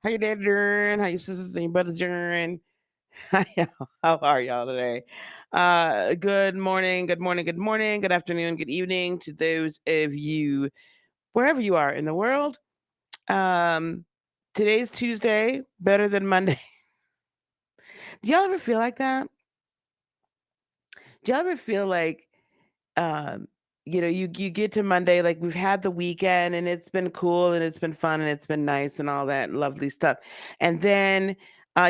How you dad doing? How your sisters and your brothers doing? How are y'all today? Good morning, good morning, good morning, good afternoon, good evening to those of you wherever you are in the world. Um, Today's Tuesday, better than Monday. Do y'all ever feel like that? Do y'all ever feel like um you get to Monday, like we've had the weekend and it's been cool and it's been fun and it's been nice and all that lovely stuff. And then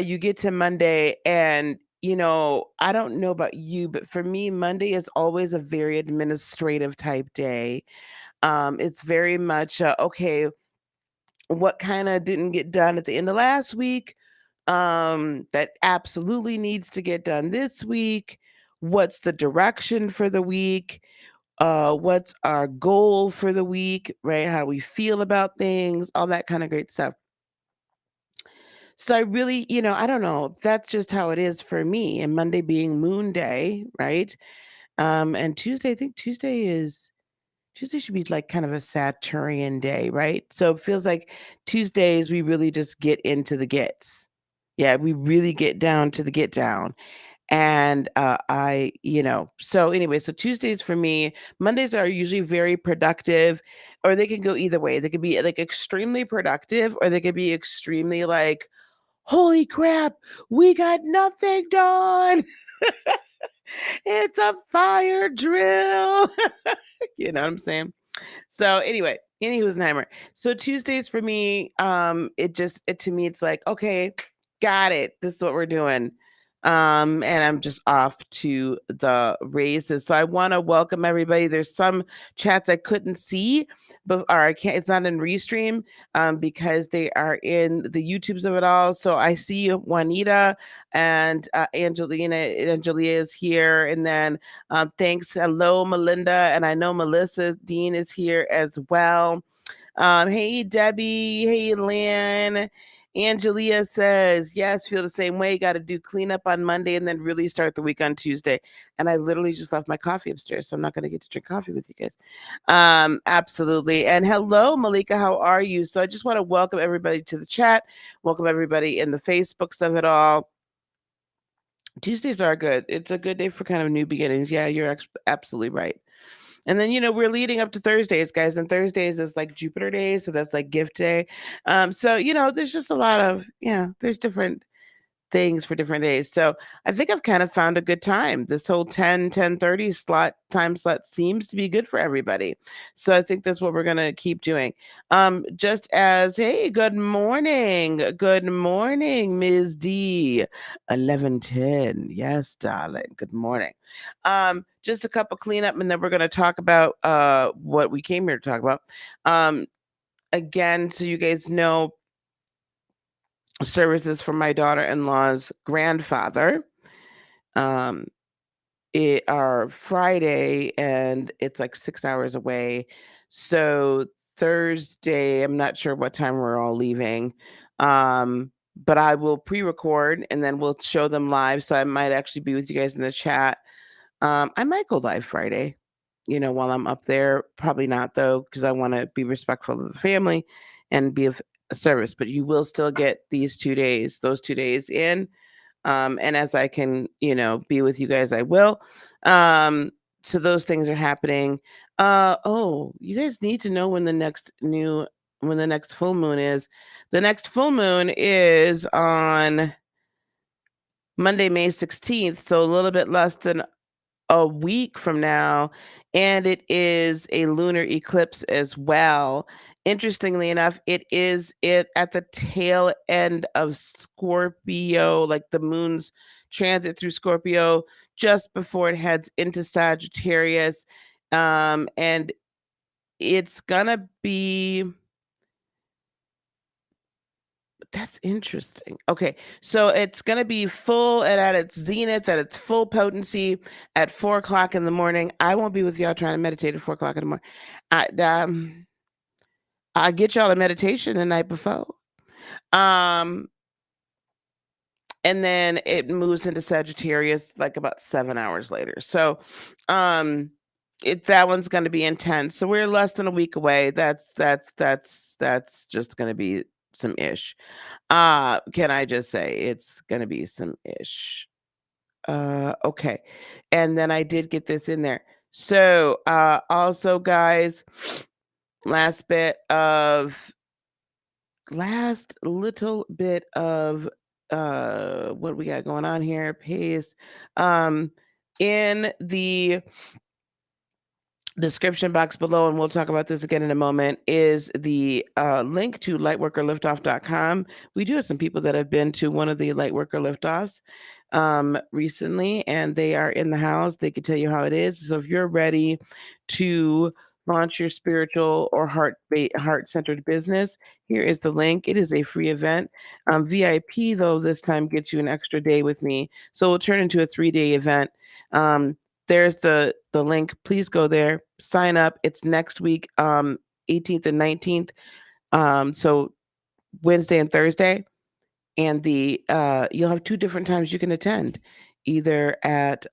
you get to Monday and I don't know about you, but for me, Monday is always a very administrative type day. It's very much okay, what kind of didn't get done at the end of last week, that absolutely needs to get done this week. What's the direction for the week? What's our goal for the week, right? How we feel about things, all that kind of great stuff. So I really, I don't know. That's just how it is for me. And Monday being Moon Day, right? And Tuesday, I think Tuesday should be like kind of a Saturnian day, right? So it feels like Tuesdays we really just get into the gets. Yeah, we really get down to the get down. And so anyway, so Tuesdays for me, Mondays are usually very productive, or they can go either way. They could be like extremely productive, or they could be extremely like, holy crap, we got nothing done. It's a fire drill. You know what I'm saying? So anyway, anywho's Neimer. So Tuesdays for me, to me it's like, okay, got it. This is what we're doing. And I'm just off to the races. So I want to welcome everybody. There's some chats I couldn't see, but or I can't. It's not in Restream, because they are in the YouTubes of it all. So I see Juanita and Angelina. Angelia is here, and then thanks. Hello, Melinda. And I know Melissa Dean is here as well. Hey, Debbie. Hey, Lynn. Angelia says, yes, feel the same way. Got to do cleanup on Monday and then really start the week on Tuesday. And I literally just left my coffee upstairs, so I'm not going to get to drink coffee with you guys. Absolutely. And hello, Malika. How are you? So I just want to welcome everybody to the chat. Welcome everybody in the Facebooks of it all. Tuesdays are good. It's a good day for kind of new beginnings. Yeah, you're absolutely right. And then, we're leading up to Thursdays, guys. And Thursdays is like Jupiter Day. So that's like gift day. So, there's just a lot of, there's different things for different days. So I think I've kind of found a good time. This whole 10:30 time slot seems to be good for everybody. So I think that's what we're going to keep doing. Just as, hey, good morning. Good morning, Ms. D. 11:10. Yes, darling. Good morning. Just a couple cleanup, and then we're going to talk about what we came here to talk about. Again, so you guys know, services for my daughter-in-law's grandfather. It are Friday, and it's like 6 hours away. So Thursday, I'm not sure what time we're all leaving. But I will pre-record and then we'll show them live. So I might actually be with you guys in the chat. I might go live Friday, while I'm up there. Probably not though, because I want to be respectful of the family and be of service. But you will still get those 2 days in. And as I can, be with you guys, I will. So those things are happening. Oh, you guys need to know when the next full moon is. The next full moon is on Monday, May 16th. So a little bit less than a week from now, and it is a lunar eclipse as well. Interestingly enough, it at the tail end of Scorpio, like the moon's transit through Scorpio, just before it heads into Sagittarius. And it's gonna be that's interesting. Okay, so it's going to be full and at its zenith, at its full potency at 4 o'clock in the morning. I won't be with y'all trying to meditate at 4 o'clock in the morning. I get y'all a meditation the night before. And then it moves into Sagittarius like about 7 hours later. So, that one's going to be intense. So we're less than a week away. That's just going to be some ish. Can I just say it's gonna be some ish. Okay. And then I did get this in there. So, also guys, last bit of last little bit of what we got going on here, paste. In the description box below, and we'll talk about this again in a moment, is the link to lightworkerliftoff.com. We do have some people that have been to one of the Lightworker Liftoffs recently, and they are in the house. They can tell you how it is. So if you're ready to launch your spiritual or heart-centered business, here is the link. It is a free event. VIP, though, this time gets you an extra day with me. So it'll turn into a 3-day event. There's the link. Please go there, sign up. It's next week, 18th and 19th. So Wednesday and Thursday. And the you'll have 2 different times you can attend, either at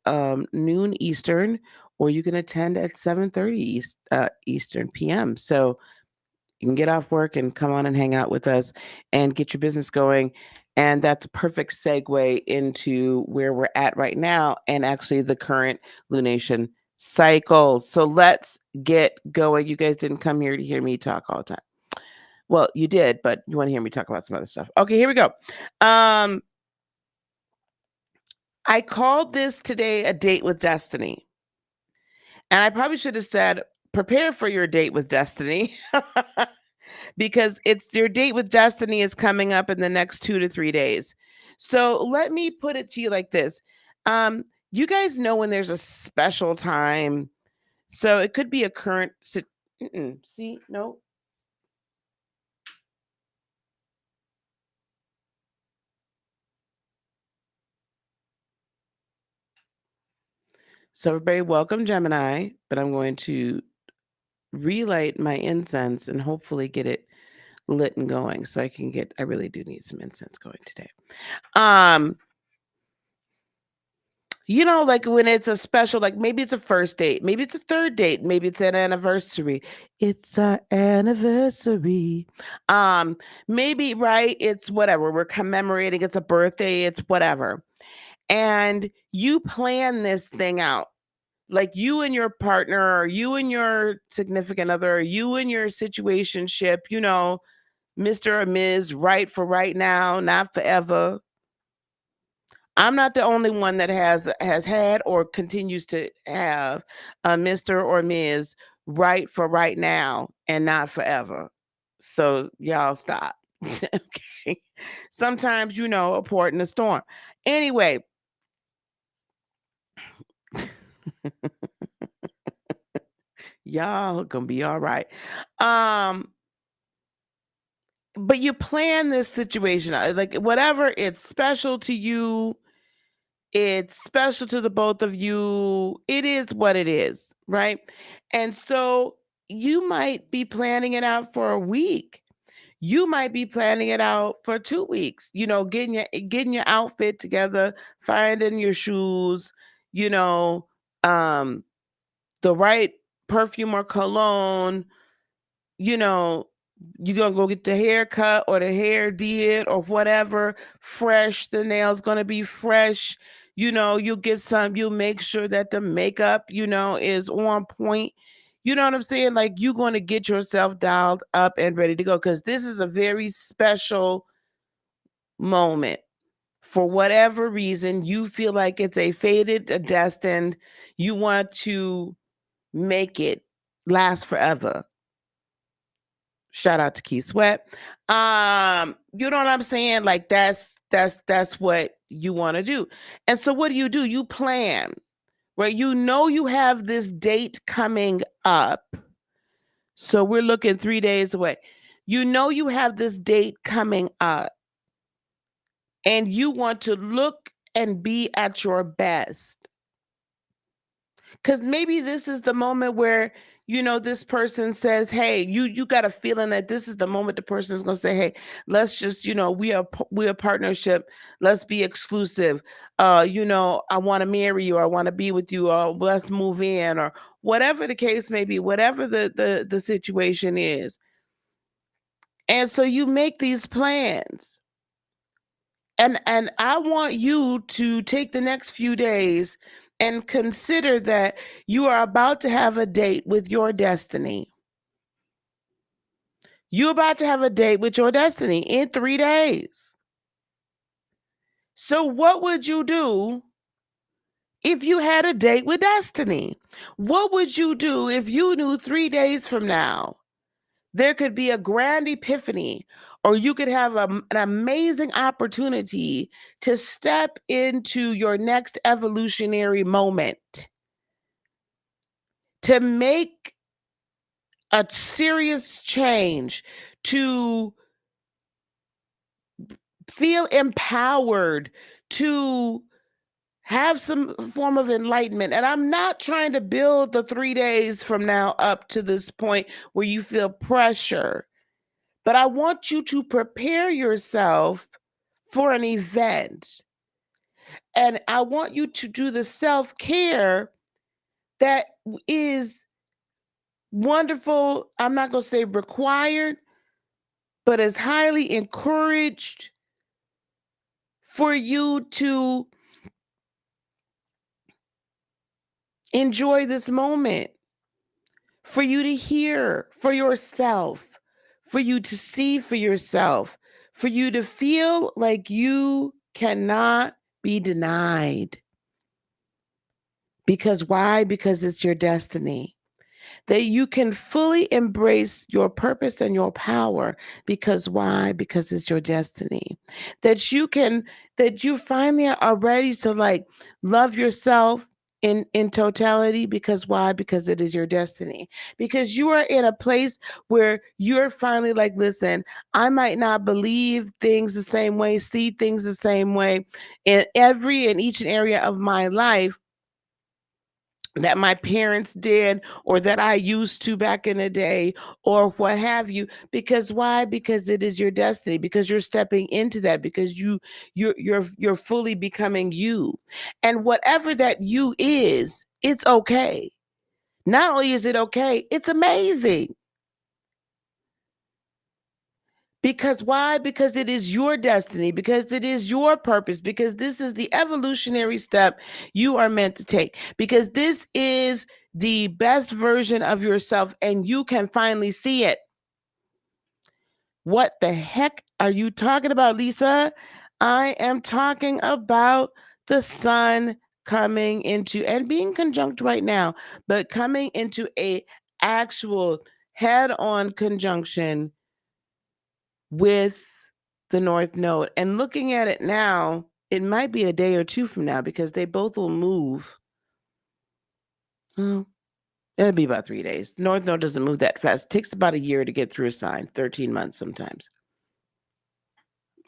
noon Eastern, or you can attend at 7:30 Eastern PM. So you can get off work and come on and hang out with us and get your business going. And that's a perfect segue into where we're at right now, and actually the current lunation cycle. So let's get going. You guys didn't come here to hear me talk all the time. Well, you did, but you want to hear me talk about some other stuff. Okay, here we go. I called this today a date with destiny. And I probably should have said, prepare for your date with destiny. Because it's your date with destiny is coming up in the next 2 to 3 days. So let me put it to you like this. You guys know when there's a special time. So it could be a current see, no. So everybody, welcome Gemini, but I'm going to relight my incense and hopefully get it lit and going so I really do need some incense going today. Like when it's a special, like maybe it's a first date, maybe it's a third date, maybe it's an anniversary. It's an anniversary. Maybe, right? It's whatever. We're commemorating, it's a birthday, it's whatever. And you plan this thing out. Like you and your partner, or you and your significant other, or you and your situationship, Mr. or Ms. Right for right now, not forever. I'm not the only one that has had or continues to have a Mr. or Ms. Right for right now and not forever. So y'all stop. Okay. Sometimes, a port in a storm. Anyway. Y'all gonna be all right. But you plan this situation, like whatever, it's special to you. It's special to the both of you. It is what it is, right? And so you might be planning it out for a week. You might be planning it out for 2 weeks, getting your outfit together, finding your shoes, you know, um, the right perfume or cologne, you know, you're gonna go get the haircut or the hair did or whatever, fresh, the nails gonna be fresh, you'll make sure that the makeup, is on point. You know what I'm saying? Like you're gonna get yourself dialed up and ready to go because this is a very special moment. For whatever reason, you feel like it's a fated, a destined, you want to make it last forever. Shout out to Keith Sweat. You know what I'm saying? Like that's what you want to do. And so what do? You plan, right? You have this date coming up. So we're looking 3 days away. You have this date coming up and you want to look and be at your best. Because maybe this is the moment where this person says, hey, you got a feeling that this is the moment the person is going to say, hey, let's just, we are partnership, let's be exclusive, I want to marry you, I want to be with you, or let's move in, or whatever the case may be, whatever the situation is. And so you make these plans. And I want you to take the next few days and consider that you are about to have a date with your destiny. You're about to have a date with your destiny in 3 days. So what would you do if you had a date with destiny? What would you do if you knew 3 days from now there could be a grand epiphany, or you could have an amazing opportunity to step into your next evolutionary moment, to make a serious change, to feel empowered, to have some form of enlightenment. And I'm not trying to build the 3 days from now up to this point where you feel pressure. But I want you to prepare yourself for an event. And I want you to do the self care that is wonderful. I'm not going to say required, but is highly encouraged for you to enjoy this moment, for you to hear for yourself, for you to see for yourself, for you to feel like you cannot be denied. Because why? Because it's your destiny. That you can fully embrace your purpose and your power. Because why? Because it's your destiny. That you finally are ready to like love yourself in totality. Because why? Because it is your destiny. Because you are in a place where you're finally like, listen, I might not believe things the same way, see things the same way in every and each and area of my life that my parents did or that I used to back in the day or what have you. Because why? Because it is your destiny, because you're stepping into that, because you're fully becoming you. And whatever that you is, it's okay. Not only is it okay, it's amazing. Because why? Because it is your destiny, because it is your purpose, because this is the evolutionary step you are meant to take, because this is the best version of yourself and you can finally see it. What the heck are you talking about, Lisa? I am talking about the sun coming into and being conjunct right now, but coming into a actual head-on conjunction with the North Node. And looking at it now, it might be a day or two from now because they both will move. Well, it'll be about 3 days. North Node doesn't move that fast. It takes about a year to get through a sign, 13 months sometimes.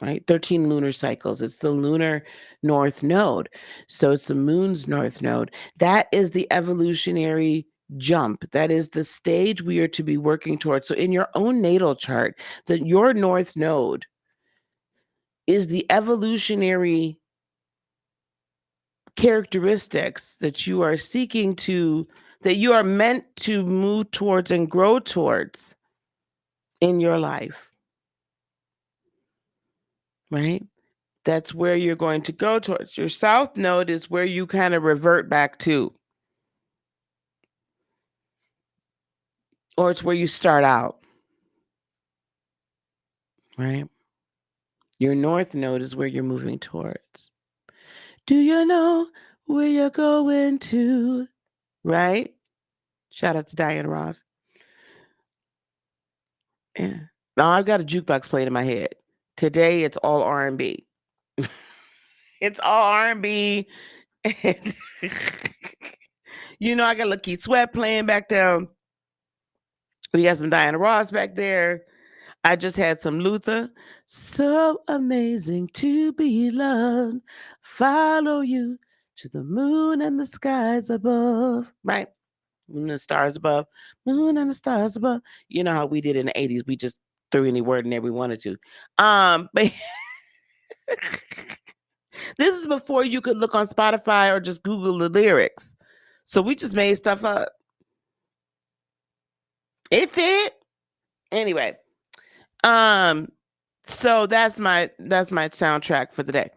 Right? 13 lunar cycles. It's the lunar North Node. So it's the moon's North Node. That is the evolutionary jump. That is the stage we are to be working towards. So in your own natal chart, your North Node is the evolutionary characteristics that you are seeking to, that you are meant to move towards and grow towards in your life, right? That's where you're going to go towards. Your south node is where you kind of revert back to, or it's where you start out, right? Your north node is where you're moving towards. Do you know where you're going to? Right? Shout out to Diana Ross. Yeah. Now I've got a jukebox playing in my head. Today it's all R&B. It's all R&B. You know, I got Lakeith Sweat playing back there. We got some Diana Ross back there. I just had some Luther. So amazing to be loved. Follow you to the moon and the skies above. Right? Moon and the stars above. Moon and the stars above. You know how we did in the 80s. We just threw any word in there we wanted to. But this is before you could look on Spotify or just Google the lyrics. So we just made stuff up. It fit. Anyway, Um, so that's my soundtrack for the day.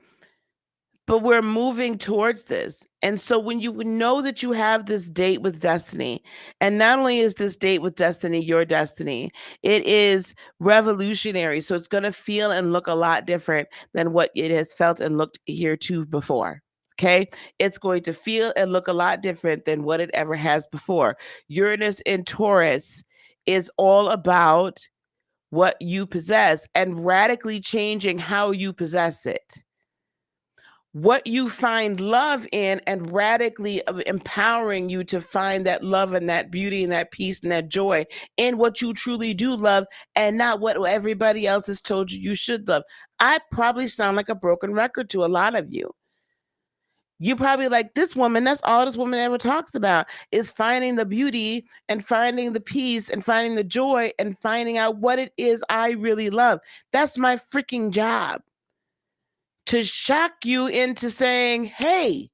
But we're moving towards this. And so when you know that you have this date with destiny, and not only is this date with destiny your destiny, it is revolutionary. So it's going to feel and look a lot different than what it has felt and looked hereto before. Okay. It's going to feel and look a lot different than what it ever has before. Uranus in Taurus is all about what you possess and radically changing how you possess it, what you find love in, and radically empowering you to find that love and that beauty and that peace and that joy in what you truly do love, and not what everybody else has told you you should love. I probably sound like a broken record to a lot of you. You probably like, this woman, that's all this woman ever talks about is finding the beauty and finding the peace and finding the joy and finding out what it is I really love. That's my freaking job, to shock you into saying, hey,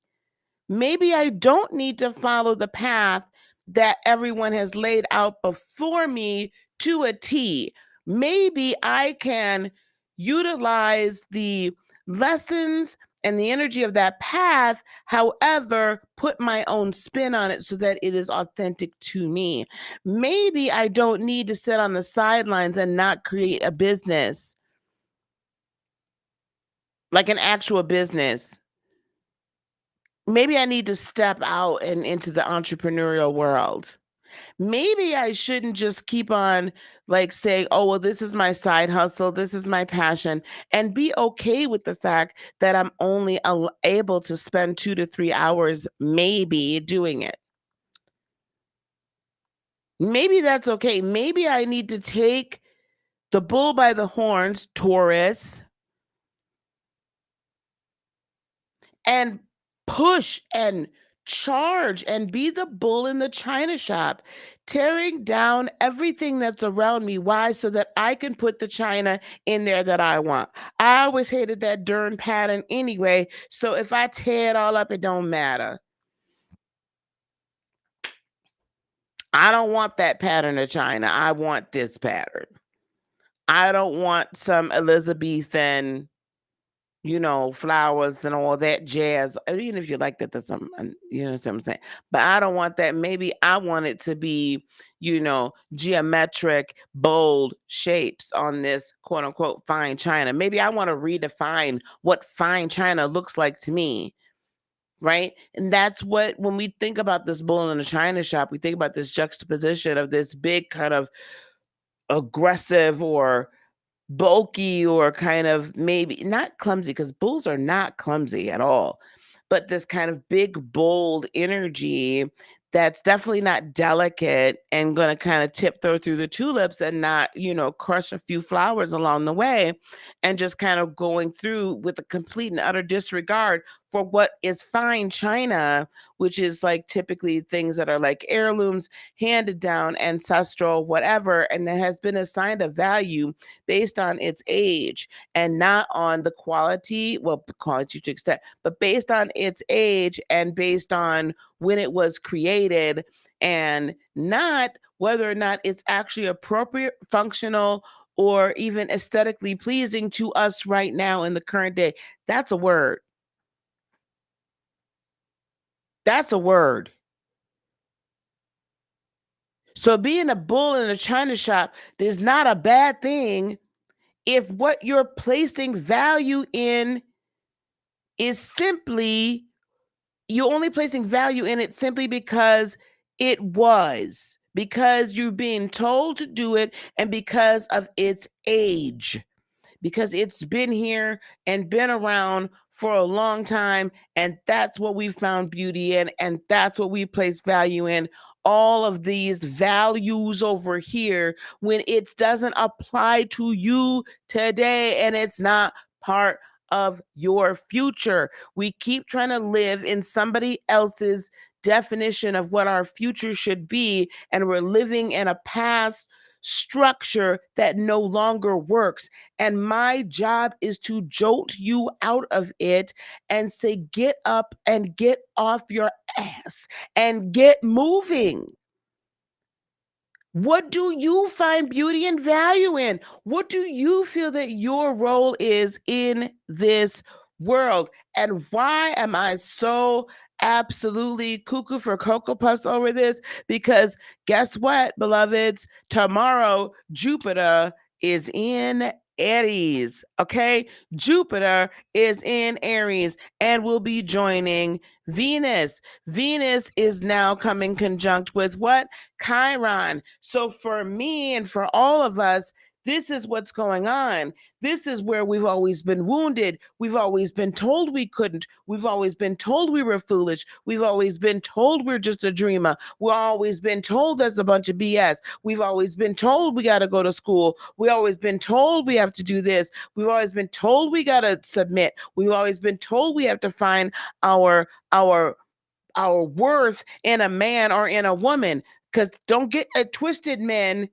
maybe I don't need to follow the path that everyone has laid out before me to a T. Maybe I can utilize the lessons and the energy of that path, however, put my own spin on it so that it is authentic to me. Maybe I don't need to sit on the sidelines and not create a business, like an actual business. Maybe I need to step out and into the entrepreneurial world. Maybe I shouldn't just keep on like saying, oh, well, this is my side hustle, this is my passion, and be okay with the fact that I'm only able to spend 2 to 3 hours maybe doing it. Maybe that's okay. Maybe I need to take the bull by the horns, Taurus, and push and charge and be the bull in the china shop, tearing down everything that's around me. Why? So that I can put the china in there that I want. I always hated that darn pattern anyway. So if I tear it all up, it don't matter. I don't want that pattern of china. I want this pattern. I don't want some Elizabethan, flowers and all that jazz. Even if you like that, that's something, you know what I'm saying? But I don't want that. Maybe I want it to be, geometric, bold shapes on this quote unquote fine china. Maybe I want to redefine what fine china looks like to me. Right. And that's what, when we think about this bull in a china shop, we think about this juxtaposition of this big kind of aggressive or bulky or kind of maybe not clumsy, because bulls are not clumsy at all, but this kind of big, bold energy that's definitely not delicate and going to kind of tiptoe through the tulips and not, crush a few flowers along the way, and just kind of going through with a complete and utter disregard for what is fine china, which is like typically things that are like heirlooms, handed down, ancestral, whatever, and that has been assigned a value based on its age and not on the quality, well, quality to extent, but based on its age and based on when it was created, and not whether or not it's actually appropriate, functional, or even aesthetically pleasing to us right now in the current day. That's a word. That's a word. So being a bull in a china shop is not a bad thing if what you're placing value in is simply, you're only placing value in it simply because because you're being told to do it, and because of its age, because it's been here and been around for a long time. And that's what we found beauty in. And that's what we place value in. All of these values over here, when it doesn't apply to you today and it's not part of your future. We keep trying to live in somebody else's definition of what our future should be. And we're living in a past structure that no longer works. And my job is to jolt you out of it and say, get up and get off your ass and get moving. What do you find beauty and value in? What do you feel that your role is in this world? And why am I so absolutely cuckoo for Cocoa Puffs over this? Because guess what, beloveds? Tomorrow, Jupiter is in Aries. Okay? Jupiter is in Aries and will be joining Venus. Venus is now coming conjunct with what? Chiron. So for me and for all of us, this is what's going on. This is where we've always been wounded. We've always been told we couldn't. We've always been told we were foolish. We've always been told we're just a dreamer. We've always been told that's a bunch of BS. We've always been told we got to go to school. We've always been told we have to do this. We've always been told we got to submit. We've always been told we have to find our worth in a man or in a woman. Because don't get it twisted, men.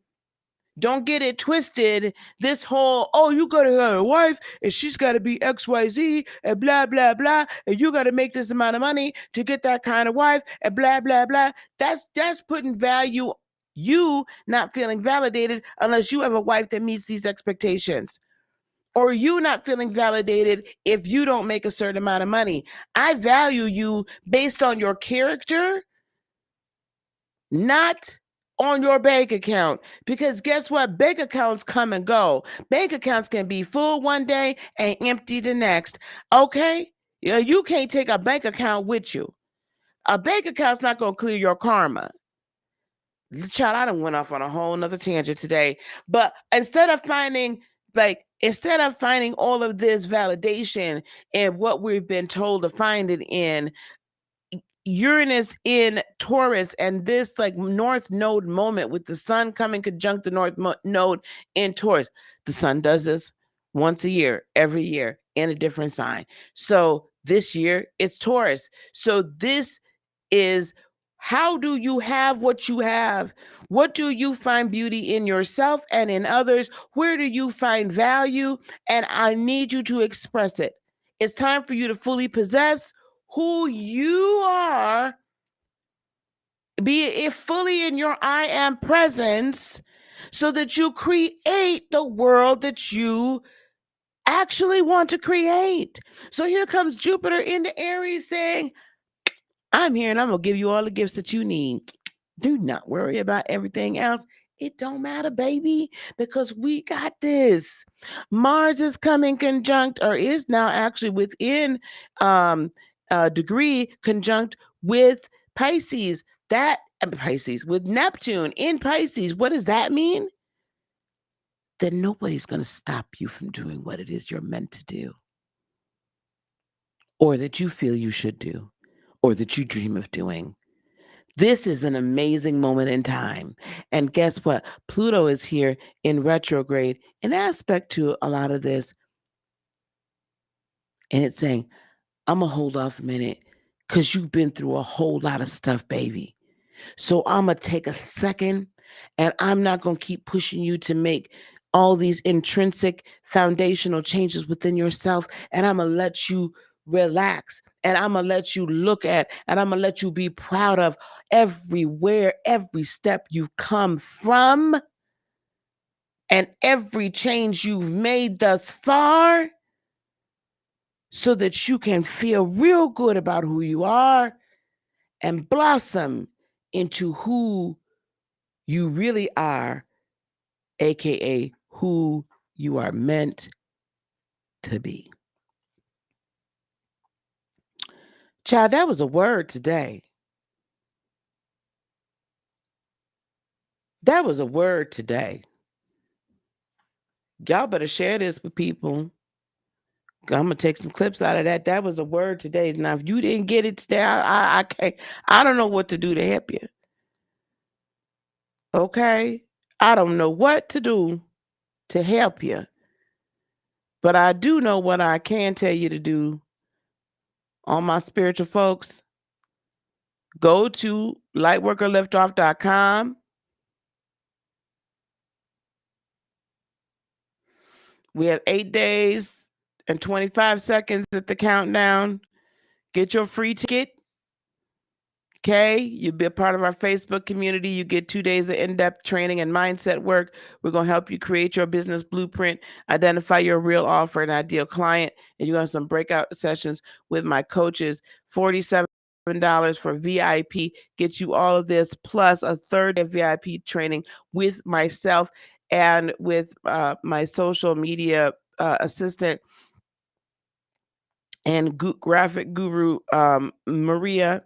Don't get it twisted. This whole, oh, you gotta have a wife and she's gotta be XYZ and blah, blah, blah. And you gotta make this amount of money to get that kind of wife and blah, blah, blah. That's putting value, you not feeling validated unless you have a wife that meets these expectations. Or you not feeling validated if you don't make a certain amount of money. I value you based on your character, not on your bank account. Because guess what? Bank accounts come and go. Bank accounts can be full one day and empty the next. Okay? Yeah, you can't take a bank account with you. A bank account's not going to clear your karma. Child, I done went off on a whole nother tangent today. But instead of finding all of this validation in what we've been told to find it in, Uranus in Taurus and this like North Node moment with the sun coming conjunct the North Node in Taurus. The sun does this once a year, every year in a different sign. So this year it's Taurus. So this is, how do you have what you have? What do you find beauty in yourself and in others? Where do you find value? And I need you to express it. It's time for you to fully possess who you are, be it fully in your I am presence, so that you create the world that you actually want to create. So here comes Jupiter into Aries saying, I'm here and I'm going to give you all the gifts that you need. Do not worry about everything else. It don't matter, baby, because we got this. Mars is coming conjunct, or is now actually within degree conjunct with Pisces. That Pisces with Neptune in Pisces. What does that mean? That nobody's going to stop you from doing what it is you're meant to do, or that you feel you should do, or that you dream of doing. This is an amazing moment in time. And guess what? Pluto is here in retrograde, in aspect to a lot of this. And it's saying, I'm going to hold off a minute because you've been through a whole lot of stuff, baby. So I'm going to take a second and I'm not going to keep pushing you to make all these intrinsic foundational changes within yourself. And I'm going to let you relax, and I'm going to let you look at, and I'm going to let you be proud of everywhere, every step you've come from, and every change you've made thus far, so that you can feel real good about who you are and blossom into who you really are, aka who you are meant to be. Child, that was a word today. That was a word today. Y'all better share this with people. I'm gonna take some clips out of that. That was a word today. Now, if you didn't get it today, I can't. I don't know what to do to help you. Okay, I don't know what to do to help you, but I do know what I can tell you to do. All my spiritual folks, go to lightworkerliftoff.com. We have 8 days and 25 seconds at the countdown. Get your free ticket Okay, you be a part of our Facebook community. You get 2 days of in-depth training and mindset work. We're going to help you create your business blueprint, identify your real offer and ideal client, and you have some breakout sessions with my coaches. $47 for VIP gets you all of this, plus a third day of VIP training with myself and with my social media assistant and graphic guru, Maria.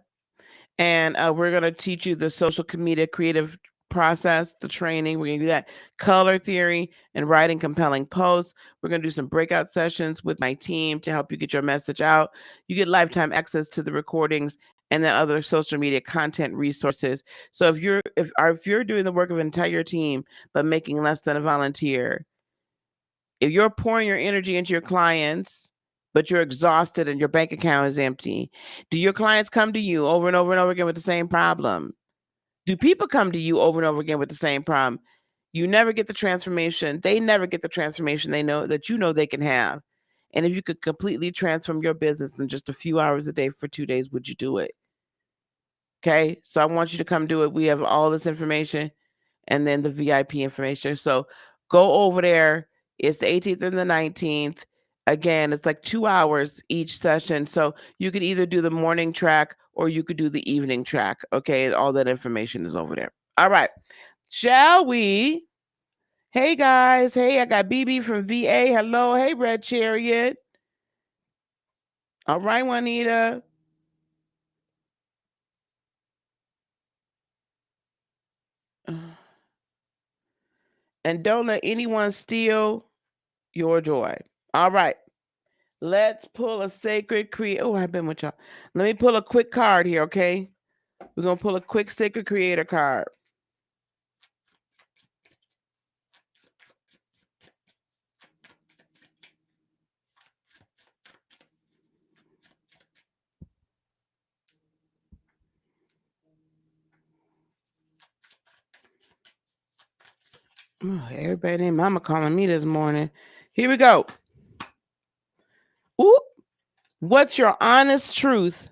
And we're going to teach you the social media creative process, the training. We're going to do that color theory and writing compelling posts. We're going to do some breakout sessions with my team to help you get your message out. You get lifetime access to the recordings and then other social media content resources. So if you're doing the work of an entire team but making less than a volunteer, if you're pouring your energy into your clients, but you're exhausted and your bank account is empty, do your clients come to you over and over and over again with the same problem? Do people come to you over and over again with the same problem? You never get the transformation. They never get the transformation they know that you know they can have. And if you could completely transform your business in just a few hours a day for 2 days, would you do it? Okay. So I want you to come do it. We have all this information and then the VIP information. So go over there. It's the 18th and the 19th. Again, it's like 2 hours each session. So you could either do the morning track or you could do the evening track. Okay. All that information is over there. All right. Shall we? Hey guys. Hey, I got BB from VA. Hello. Hey, Red Chariot. All right, Juanita. And don't let anyone steal your joy. All right. Let's pull a sacred creator. Oh, I've been with y'all. Let me pull a quick card here, okay? We're going to pull a quick sacred creator card. Oh, everybody named Mama calling me this morning. Here we go. Ooh, what's your honest truth?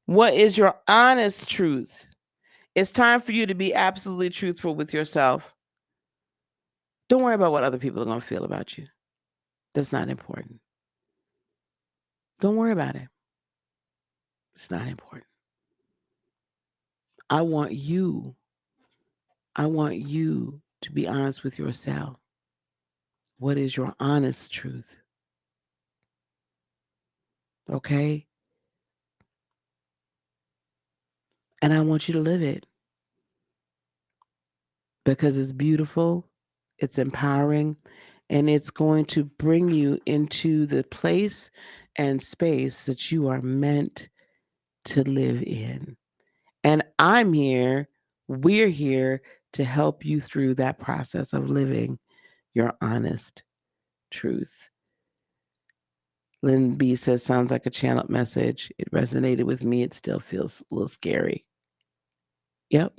What is your honest truth? It's time for you to be absolutely truthful with yourself. Don't worry about what other people are going to feel about you. That's not important. Don't worry about it. It's not important. I want you to be honest with yourself. What is your honest truth? Okay? And I want you to live it because it's beautiful, it's empowering, and it's going to bring you into the place and space that you are meant to live in. And we're here to help you through that process of living your honest truth. Lynn B says, sounds like a channeled message. It resonated with me. It still feels a little scary. Yep.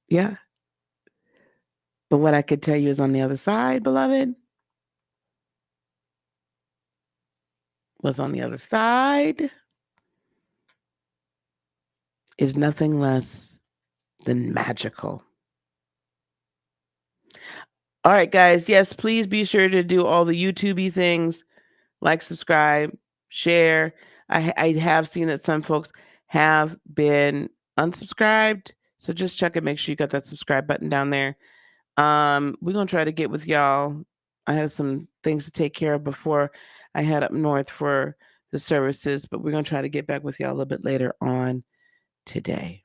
Yeah. But what I could tell you is on the other side, beloved, what's on the other side is nothing less than magical. All right, guys. Yes, please be sure to do all the YouTube-y things, like, subscribe, share. I have seen that some folks have been unsubscribed. So just check and make sure you got that subscribe button down there. We're gonna try to get with y'all. I have some things to take care of before I head up north for the services, but we're gonna try to get back with y'all a little bit later on today.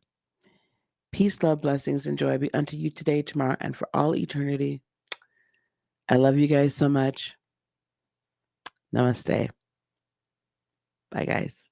Peace, love, blessings, and joy be unto you today, tomorrow, and for all eternity. I love you guys so much. Namaste. Bye, guys.